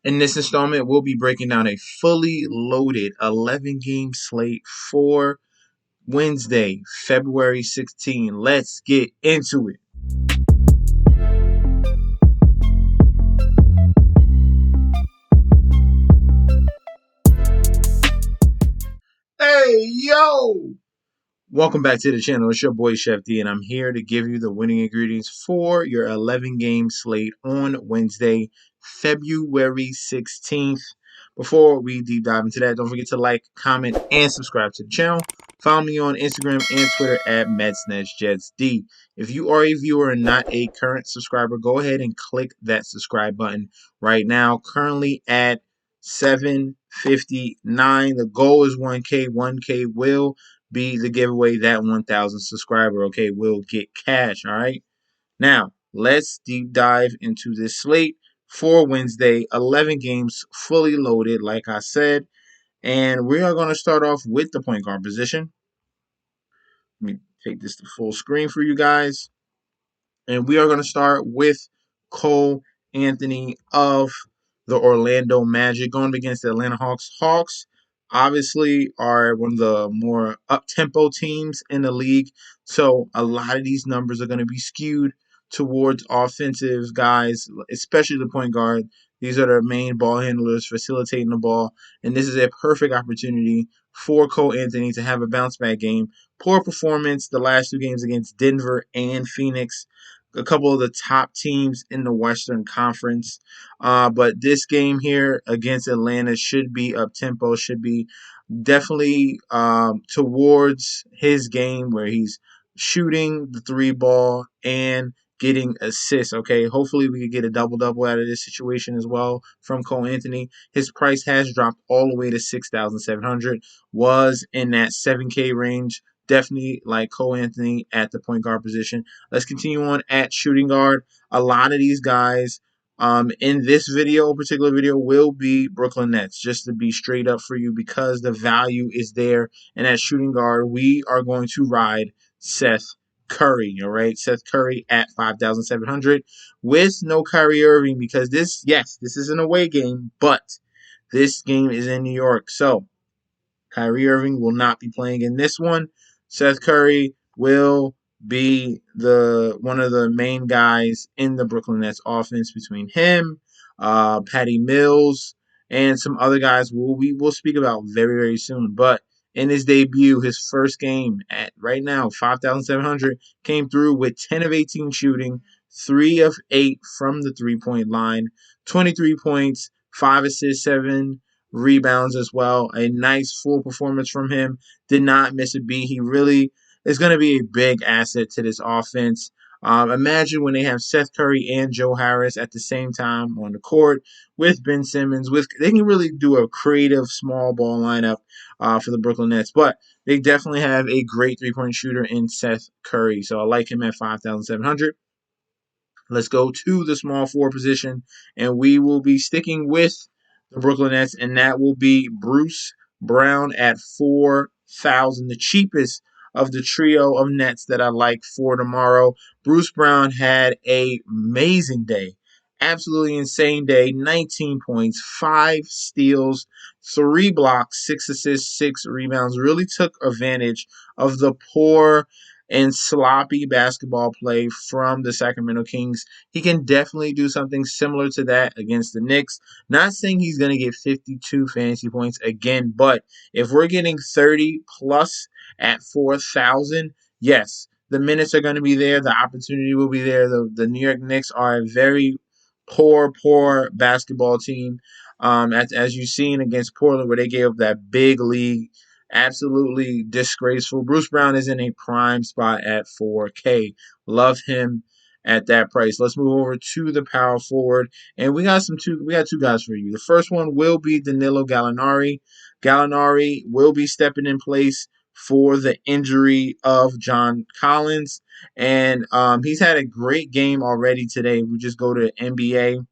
In this installment, we'll be breaking down a fully loaded 11-game slate for Wednesday, February 16. Let's get into it. Hey, yo! Welcome back to the channel. It's your boy Chef D, and I'm here to give you the winning ingredients for your 11-game slate on Wednesday, February 16th. Before we deep dive into that, don't forget to like, comment, and subscribe to the channel. Follow me on Instagram and Twitter at MetsNetsJetsD. If you are a viewer and not a current subscriber, go ahead and click that subscribe button right now. Currently at 759. The goal is 1K. 1K will be the giveaway. That 1,000 subscriber, okay, will get cash, all right? Now, let's deep dive into this slate for Wednesday. 11 games fully loaded, like I said. And we are going to start off with the point guard position. Let me take this to full screen for you guys. And we are going to start with Cole Anthony of the Orlando Magic going against the Atlanta Hawks. Hawks obviously are one of the more up-tempo teams in the league. So a lot of these numbers are going to be skewed towards offensive guys, especially the point guard. These are their main ball handlers facilitating the ball. And this is a perfect opportunity for Cole Anthony to have a bounce-back game. Poor performance the last two games against Denver and Phoenix, a couple of the top teams in the Western Conference. But this game here against Atlanta should be up tempo, should be definitely towards his game where he's shooting the three ball and getting assists. Okay, hopefully we could get a double-double out of this situation as well from Cole Anthony. His price has dropped all the way to 6,700, was in that 7K range. Definitely like Cole Anthony at the point guard position. Let's continue on at shooting guard. A lot of these guys in this particular video, will be Brooklyn Nets, just to be straight up for you because the value is there. And at shooting guard, we are going to ride Seth Curry, all right? Seth Curry at 5,700 with no Kyrie Irving because this is an away game, but this game is in New York. So Kyrie Irving will not be playing in this one. Seth Curry will be one of the main guys in the Brooklyn Nets offense between him, Patty Mills, and some other guys we will speak about very, very soon. But in his debut, his first game at right now, 5,700, came through with 10 of 18 shooting, 3 of 8 from the three-point line, 23 points, 5 assists, 7 rebounds as well. A nice full performance from him. Did not miss a beat. He really is going to be a big asset to this offense. Imagine when they have Seth Curry and Joe Harris at the same time on the court with Ben Simmons. They can really do a creative small ball lineup for the Brooklyn Nets. But they definitely have a great three-point shooter in Seth Curry. So I like him at 5,700. Let's go to the small forward position, and we will be sticking with the Brooklyn Nets, and that will be Bruce Brown at 4,000, the cheapest of the trio of Nets that I like for tomorrow. Bruce Brown had an amazing day, absolutely insane day. 19 points, 5 steals, 3 blocks, 6 assists, 6 rebounds. Really took advantage of the poor and sloppy basketball play from the Sacramento Kings. He can definitely do something similar to that against the Knicks. Not saying he's going to get 52 fantasy points again, but if we're getting 30 plus at 4,000, yes, the minutes are going to be there. The opportunity will be there. The New York Knicks are a very poor basketball team. As you've seen against Portland, where they gave up that big lead. Absolutely disgraceful. Bruce Brown is in a prime spot at 4K. Love him at that price. Let's move over to the power forward, and we got two guys for you. The first one will be Danilo Gallinari. Gallinari will be stepping in place for the injury of John Collins, and he's had a great game already today. We just go to NBA,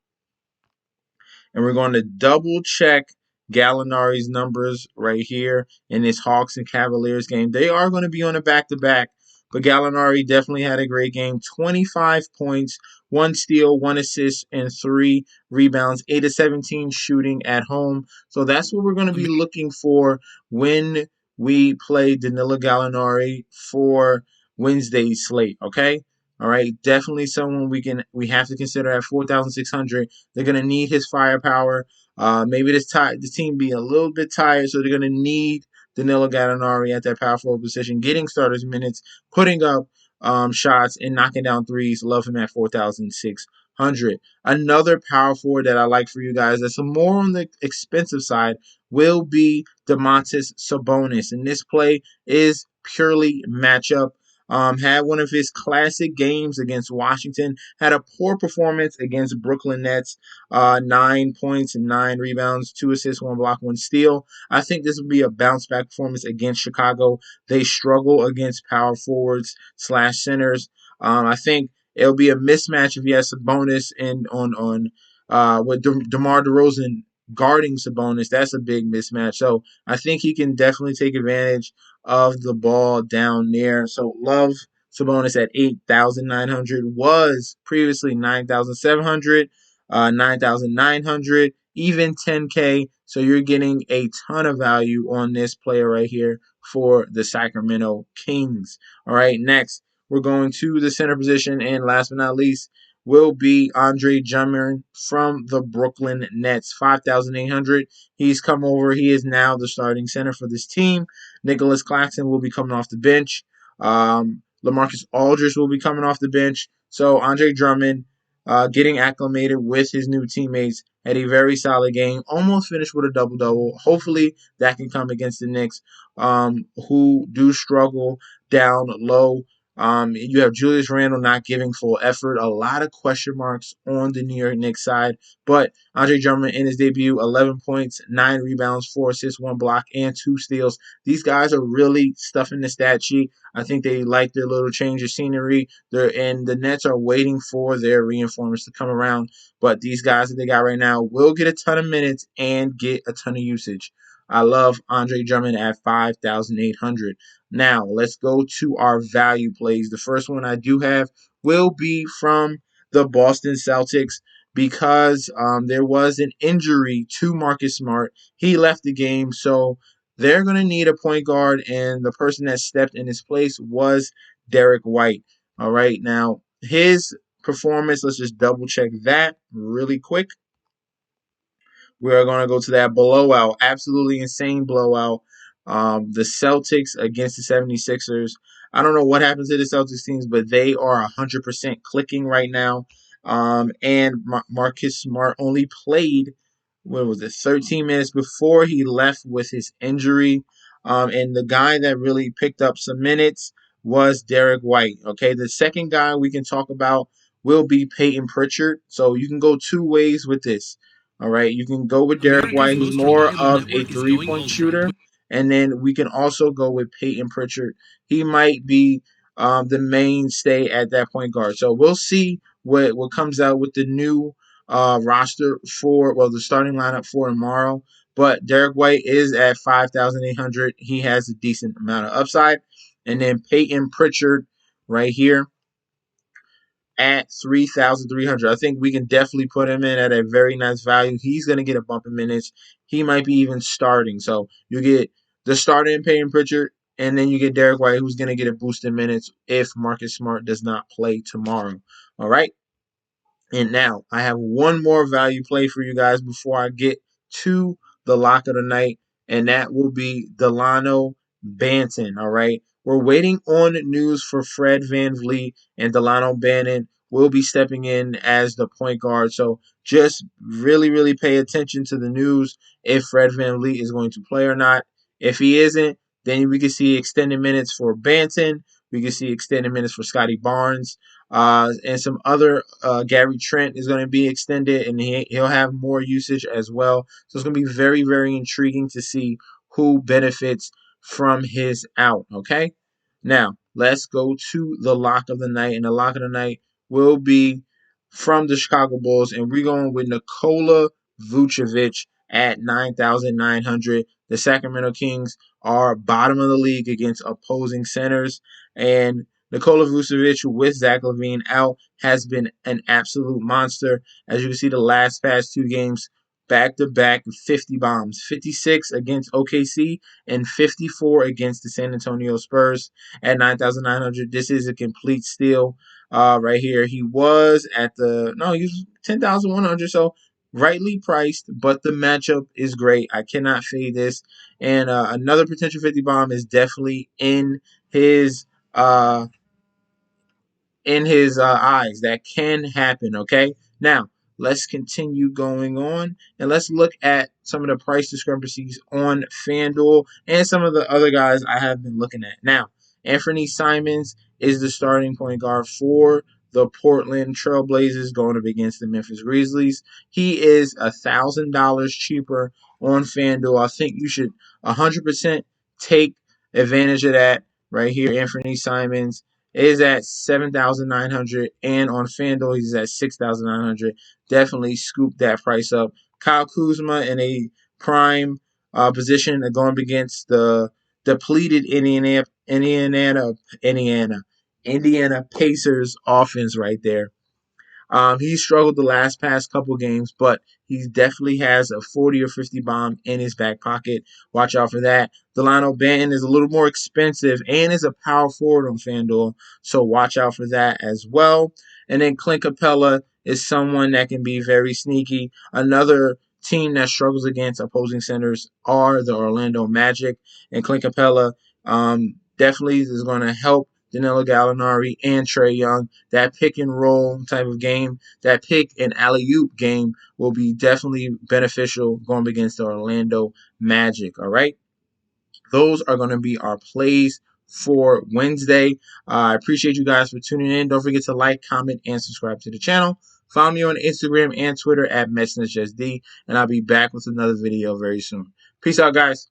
and we're going to double check Gallinari's numbers right here in this Hawks and Cavaliers game. They are going to be on a back-to-back, but Gallinari definitely had a great game. 25 points, 1 steal, 1 assist, and 3 rebounds, 8 of 17 shooting at home. So that's what we're going to be looking for when we play Danilo Gallinari for Wednesday's slate, okay? All right, definitely someone we have to consider at 4,600. They're gonna need his firepower. Maybe the team be a little bit tired, so they're gonna need Danilo Gallinari at that power forward position, getting starters minutes, putting up shots, and knocking down threes. Love him at 4,600. Another power forward that I like for you guys that's more on the expensive side will be DOMANTAS Sabonis, and this play is purely matchup. Had one of his classic games against Washington. Had a poor performance against Brooklyn Nets. 9 points and 9 rebounds, 2 assists, 1 block, 1 steal. I think this will be a bounce back performance against Chicago. They struggle against power forwards / centers. I think it'll be a mismatch if he has Sabonis and on with DeMar DeRozan guarding Sabonis. That's a big mismatch. So I think he can definitely take advantage of the ball down there. So love Sabonis at 8,900, was previously 9,700, 9,900, even 10K. So you're getting a ton of value on this player right here for the Sacramento Kings. All right, next we're going to the center position, and last but not least will be Andre Drummond from the Brooklyn Nets, 5,800. He's come over. He is now the starting center for this team. Nicholas Claxton will be coming off the bench. LaMarcus Aldridge will be coming off the bench. So Andre Drummond, getting acclimated with his new teammates, had a very solid game. Almost finished with a double-double. Hopefully that can come against the Knicks, who do struggle down low. You have Julius Randle not giving full effort. A lot of question marks on the New York Knicks side. But Andre Drummond in his debut, 11 points, 9 rebounds, 4 assists, 1 block, and 2 steals. These guys are really stuffing the stat sheet. I think they like their little change of scenery. And the Nets are waiting for their reinforcements to come around. But these guys that they got right now will get a ton of minutes and get a ton of usage. I love Andre Drummond at 5,800. Now, let's go to our value plays. The first one I do have will be from the Boston Celtics because there was an injury to Marcus Smart. He left the game, so they're going to need a point guard, and the person that stepped in his place was Derrick White. All right, now his performance, let's just double check that really quick. We are going to go to that blowout, absolutely insane blowout. The Celtics against the 76ers. I don't know what happens to the Celtics teams, but they are 100% clicking right now. And Marcus Smart only played, what was it, 13 minutes before he left with his injury. And the guy that really picked up some minutes was Derrick White. Okay, the second guy we can talk about will be Payton Pritchard. So you can go two ways with this. All right, you can go with Derrick White, who's more of a three-point shooter, and then we can also go with Payton Pritchard. He might be the mainstay at that point guard. So we'll see what comes out with the new roster for, well, the starting lineup for tomorrow. But Derrick White is at 5,800. He has a decent amount of upside. And then Payton Pritchard right here at 3,300. I think we can definitely put him in at a very nice value. He's going to get a bump in minutes. He might be even starting. So you get the starter in Payton Pritchard, and then you get Derrick White, who's going to get a boost in minutes if Marcus Smart does not play tomorrow. All right. And now I have one more value play for you guys before I get to the lock of the night, and that will be DALANO Banton. All right. We're waiting on news for Fred VanVleet, and DeLano Banton will be stepping in as the point guard. So just really, really pay attention to the news if Fred VanVleet is going to play or not. If he isn't, then we can see extended minutes for Banton. We can see extended minutes for Scotty Barnes. And some other Gary Trent is going to be extended, and he'll have more usage as well. So it's going to be very, very intriguing to see who benefits from his out. Okay, now let's go to the lock of the night, and the lock of the night will be from the Chicago Bulls, and we're going with NIKOLA VUCEVIC at 9,900. The Sacramento Kings are bottom of the league against opposing centers, and NIKOLA VUCEVIC with Zach LaVine out has been an absolute monster. As you can see, the past 2 games, back-to-back 50 bombs. 56 against OKC and 54 against the San Antonio Spurs at 9,900. This is a complete steal right here. He was at he was 10,100, so rightly priced, but the matchup is great. I cannot fade this. And another potential 50 bomb is definitely his uh, in his eyes. That can happen, okay? Now, let's continue going on and let's look at some of the price discrepancies on FanDuel and some of the other guys I have been looking at. Now, Anthony Simons is the starting point guard for the Portland Trailblazers going up against the Memphis Grizzlies. He is $1,000 cheaper on FanDuel. I think you should 100% take advantage of that right here. Anthony Simons is at 7,900, and on FanDuel he's at 6,900. Definitely scoop that price up. Kyle Kuzma in a prime position going up against the depleted Indiana Pacers offense right there. He struggled the past couple games, but he definitely has a 40 or 50 bomb in his back pocket. Watch out for that. DeLano Banton is a little more expensive and is a power forward on FanDuel, so watch out for that as well. And then Clint Capella is someone that can be very sneaky. Another team that struggles against opposing centers are the Orlando Magic, and Clint Capella definitely is going to help Danilo Gallinari and Trae Young. That pick and roll type of game, that pick and alley-oop game will be definitely beneficial going against the Orlando Magic, all right? Those are going to be our plays for Wednesday. I appreciate you guys for tuning in. Don't forget to like, comment, and subscribe to the channel. Follow me on Instagram and Twitter at MetsNetJSD, and I'll be back with another video very soon. Peace out, guys.